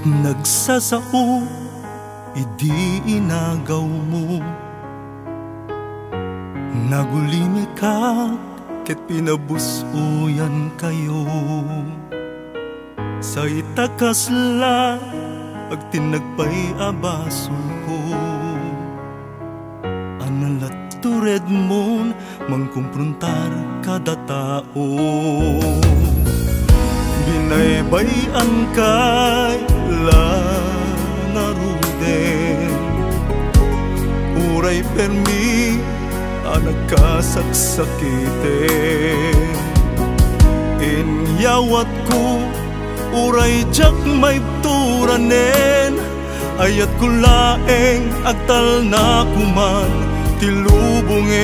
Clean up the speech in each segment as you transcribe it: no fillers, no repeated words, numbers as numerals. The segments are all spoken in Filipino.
Nagsasao, idi inagaw mo. Nagulimi ka, ket pinabusuyan kayo. Sa itakasla, agtinagpay abasol ko. Analat tured mon, mangkumprontar kada tao. Binaybayan kay lanaruden, uray permi nagkasaksakiten. Inyawat ko, uray jak may turanen, ayat ko laeng agtal na kuman tilubungen.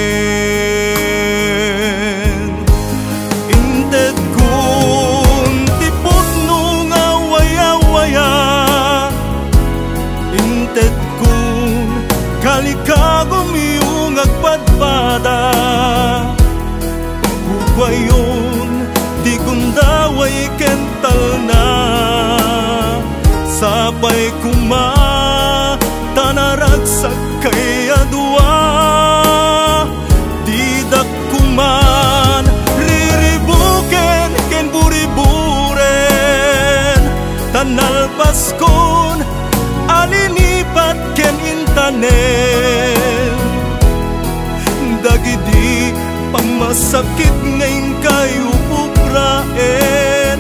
Inted kun tipot nung awaya-waya, inted kun kalikagom yung agpadpada. Huwayon di kundaway kental na, sapay kuma tanaragsak kay adwa. Didak kuman riribuken ken buriburen, tanalpaskon alinipat ken intanen. Dagidi pamasakit ngayon kayo pupraen,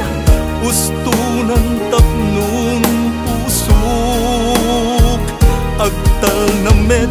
ustunan tapnon pusok agtal na meten.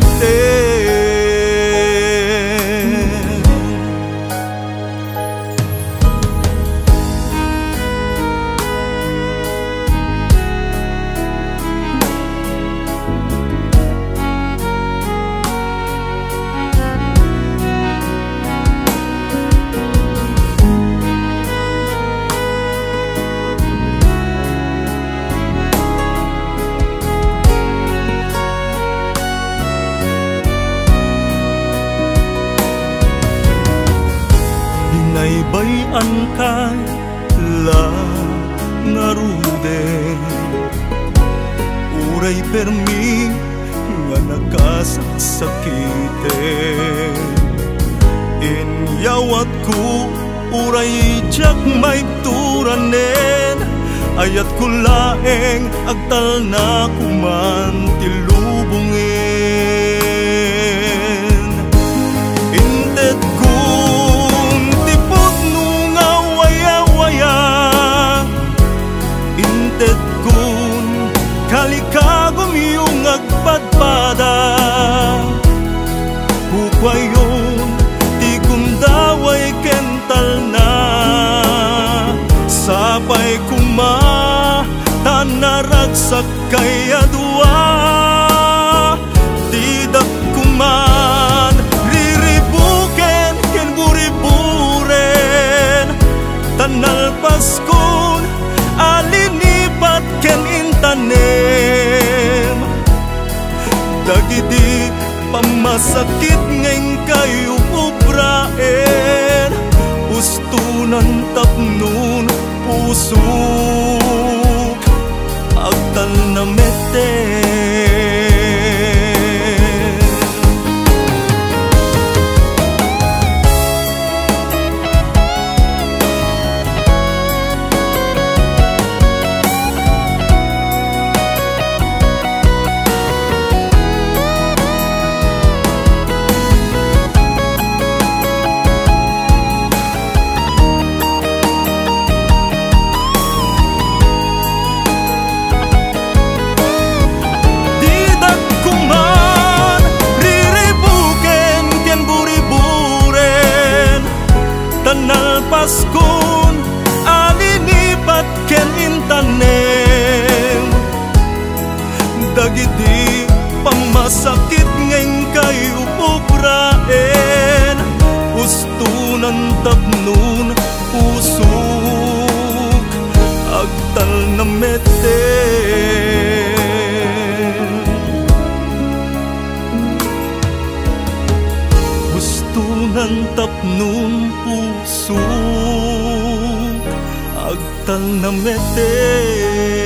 Binaybayan kay lanaruden, uray permi nga nagkasaksakiten. Inyawat ko, uray jak may turanen, ayat ko laeng agtal na kuman tilubungen. Inted kun tipot nung awaya-waya, inted kun kalikagom yung agpadpada. Hukwayon di kundaway kental na, sapay kuma tanaragsak kay adwa. Didak kuman riribuken ken buriburen, tanalpaskon alinipat ken intanem. Dagidi pamasakit ngayon kayo pupraen, ustunan tapnon pusok agtal na meten. Tanalpaskon alinipat ken intanem. Dagidi pamasakit ngayon kayo pupraen, ustunan tapnon pusok agtal na meten. Ustunan tapnon pusok agtal na meten.